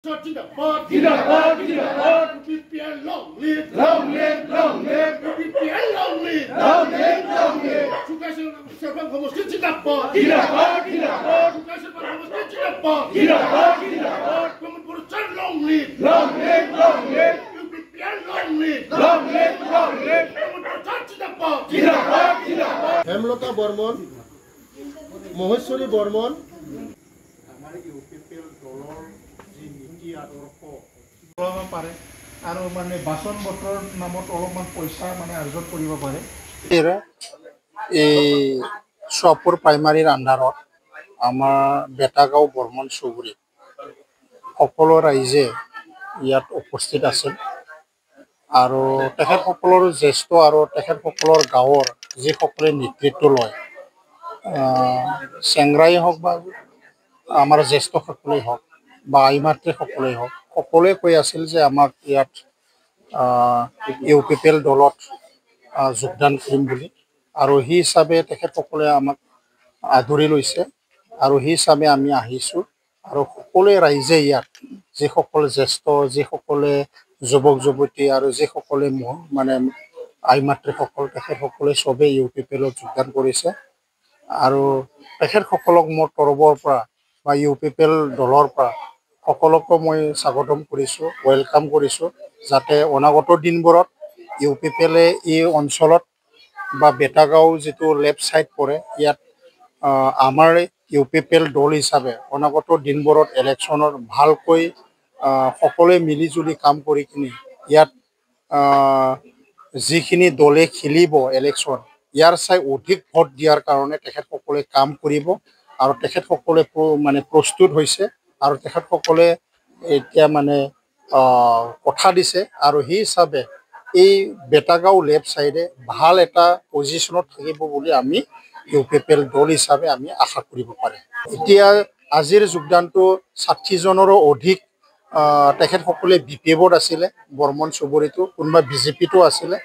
Zindabad, Zindabad, Zindabad. UPPL long live, long live, long live. UPPL long live, long live, long live. Sukasih Sabang Komusti Zindabad, Zindabad, Zindabad. Sukasih Sabang Komusti Zindabad, Zindabad, Zindabad. Pemerintah long live, long live, long live. UPPL long live, long live, long live. Pemerintah Zindabad, Zindabad, Zindabad. Hemlata Barman, Maheshwari Barman. আমাৰ UPPL দলৰ যি নীতি আদৰ্শ পাৰে আৰু মানে বাচন বটৰ নামত অলপমান পইচা মানে আৰ্জন কৰিব পাৰে। এই চপুৰ প্ৰাইমাৰীৰ আণ্ডাৰত আমাৰ বেটাগাঁও বৰ্মন চুবুৰী সকলো ৰাইজে ইয়াত উপস্থিত আছিল আৰু তেখেতসকলৰ জ্যেষ্ঠ আৰু তেখেতসকলৰ গাঁৱৰ যিসকলে নেতৃত্ব লয় চেংৰাই হওক বা আমাৰ জ্যেষ্ঠসকলেই হওক বা আই মাতৃসকলেই হওক সকলোৱে কৈ আছিল যে আমাক ইয়াত ইউপিপিএল দলত যোগদান কৰিম বুলি আৰু সেই হিচাপে তেখেতসকলে আমাক আদৰি লৈছে আৰু সেই হিচাপে আমি আহিছোঁ আৰু সকলোৱে ৰাইজে ইয়াত যিসকল জ্যেষ্ঠ যিসকলে যুৱক যুৱতী আৰু যিসকলে মানে আই মাতৃসকল তেখেতসকলে চবেই ইউপিপিএলত যোগদান কৰিছে আৰু তেখেতসকলক মোৰ তৰফৰ পৰা বা ইউপিপিএল দলৰ পৰা সকলোকে মই স্বাগতম কৰিছোঁ ৱেলকাম কৰিছোঁ যাতে অনাগত দিনবোৰত ইউপিপিএলে এই অঞ্চলত বা বেটাগাঁও যিটো লেফ্ট ছাইড পৰে ইয়াত আমাৰ ইউপিপিএল দল হিচাপে অনাগত দিনবোৰত ইলেকশ্যনত ভালকৈ সকলোৱে মিলিজুলি কাম কৰি কিনি ইয়াত যিখিনি দলে খেলিব ইলেকশ্যন ইয়াৰ চাই অধিক ভোট দিয়াৰ কাৰণে তেখেতসকলে কাম কৰিব আৰু তেখেতসকলে মানে প্ৰস্তুত হৈছে আৰু তেখেতসকলে এতিয়া মানে কথা দিছে আৰু সেই হিচাপে এই বেটাগাঁও লেফ্ট ছাইডে ভাল এটা পজিশ্যনত থাকিব বুলি আমি ইউপিপিএল দল হিচাপে আমি আশা কৰিব পাৰিম। এতিয়া আজিৰ যোগদানটো ৬০জনৰো অধিক তেখেতসকলে বিপিএফত আছিলে বৰ্মন চুবুৰীটো কোনোবা বিজেপিটো আছিলে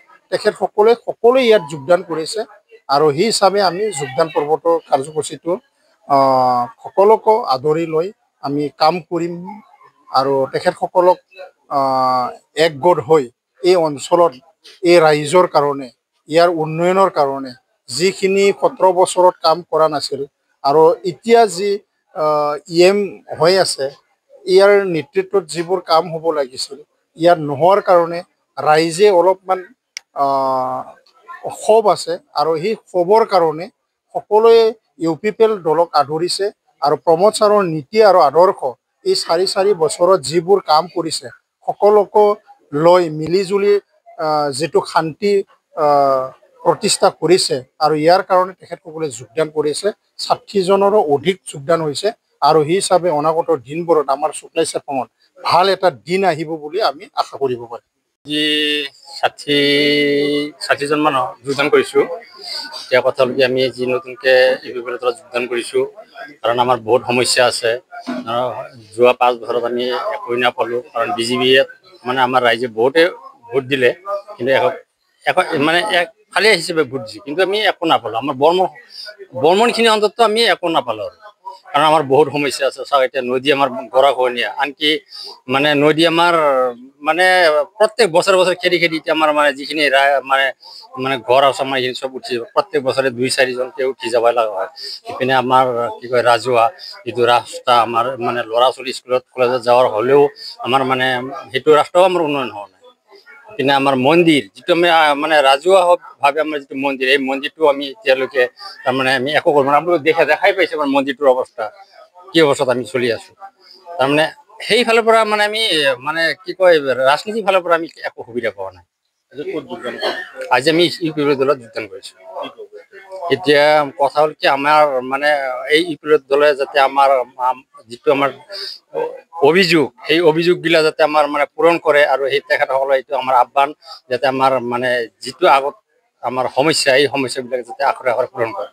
সকলোৱে ইয়াত যোগদান কৰিছে আৰু সেই হিচাপে আমি যোগদান পৰ্বতৰ কাৰ্যসূচীটো সকলোকে আদৰি লৈ আমি কাম কৰিম আৰু তেখেতসকলক একগোট হৈ এই অঞ্চলত এই ৰাইজৰ কাৰণে ইয়াৰ উন্নয়নৰ কাৰণে যিখিনি ১৭ বছৰত কাম কৰা নাছিল আৰু এতিয়া যি ইএম হৈ আছে ইয়াৰ নেতৃত্বত যিবোৰ কাম হ'ব লাগিছিল ইয়াত নোহোৱাৰ কাৰণে ৰাইজে অলপমান ক্ষোভ আছে আৰু সেই ক্ষোভৰ কাৰণে সকলোৱে ইউপিপিএল দলক আদৰিছে আৰু প্ৰমোদ ছাৰৰ নীতি আৰু আদৰ্শ এই ৪ বছৰত যিবোৰ কাম কৰিছে সকলোকে লৈ মিলিজুলি যিটো শান্তি প্ৰতিষ্ঠা কৰিছে আৰু ইয়াৰ কাৰণে তেখেতসকলে যোগদান কৰিছে ৬০জনৰো অধিক যোগদান হৈছে আৰু সেই হিচাপে অনাগত দিনবোৰত আমাৰ শুক্লাই চেপঙত ভাল এটা দিন আহিব বুলি আমি আশা কৰিব পাৰিম। যি ৬০জন মানুহ যোগদান কৰিছোঁ এতিয়া কথা হ'ল কি আমি যি নতুনকৈ ইউপিপিএলৰ দলত যোগদান কৰিছোঁ কাৰণ আমাৰ বহুত সমস্যা আছে যোৱা ৫ বছৰত আমি একোৱেই নাপালোঁ কাৰণ বিজেপিয়ে মানে আমাৰ ৰাইজে বহুতে ভোট দিলে কিন্তু মানে ফালীয়া হিচাপে ভোট দিছে কিন্তু আমি একো নাপালোঁ আমাৰ বৰ্মনখিনি অন্তত আমি একো নাপালোঁ আৰু কাৰণ আমাৰ বহুত সমস্যা আছে চাওক এতিয়া নদী আমাৰ গৰাখহনীয়া আনকি মানে নদী আমাৰ মানে প্ৰত্যেক বছৰে খেদি এতিয়া আমাৰ মানে যিখিনি মানে ঘৰ আছে আমাৰ এইখিনি চব উঠি প্ৰত্যেক বছৰে ২-৪জনকে উঠি যাব লগা হয় ইপিনে আমাৰ কি কয় ৰাজহুৱা যিটো ৰাস্তা আমাৰ মানে ল'ৰা ছোৱালী স্কুলত কলেজত যাৱাৰ হ'লেও আমাৰ মানে সেইটো ৰাস্তাও আমাৰ উন্নয়ন হোৱা নাই ইপিনে আমাৰ মন্দিৰ যিটো আমি মানে ৰাজহুৱাভাৱে আমাৰ যিটো মন্দিৰ এই মন্দিৰটো আমি এতিয়ালৈকে তাৰমানে আমি একো কৰিব নোৱাৰোঁ আপোনালোকে দেখাই পাইছে আমাৰ মন্দিৰটোৰ অৱস্থা কি অৱস্থাত আমি চলি আছোঁ তাৰমানে সেইফালৰ পৰা মানে আমি মানে কি কয় ৰাজনীতিৰ ফালৰ পৰা আমি একো সুবিধা পোৱা নাই আজি আমি ইউপিপিএল দলত যোগদান কৰিছোঁ এতিয়া কথা হ'ল কি আমাৰ মানে এই ইউপিপিএল দলে যাতে আমাৰ যিটো আমাৰ অভিযোগ সেই অভিযোগবিলাক যাতে আমাৰ মানে পূৰণ কৰে আৰু সেই তেখেতসকলে এইটো আমাৰ আহ্বান যাতে আমাৰ মানে যিটো আগত আমাৰ সমস্যা এই সমস্যাবিলাক যাতে আখৰে আখৰে পূৰণ কৰে।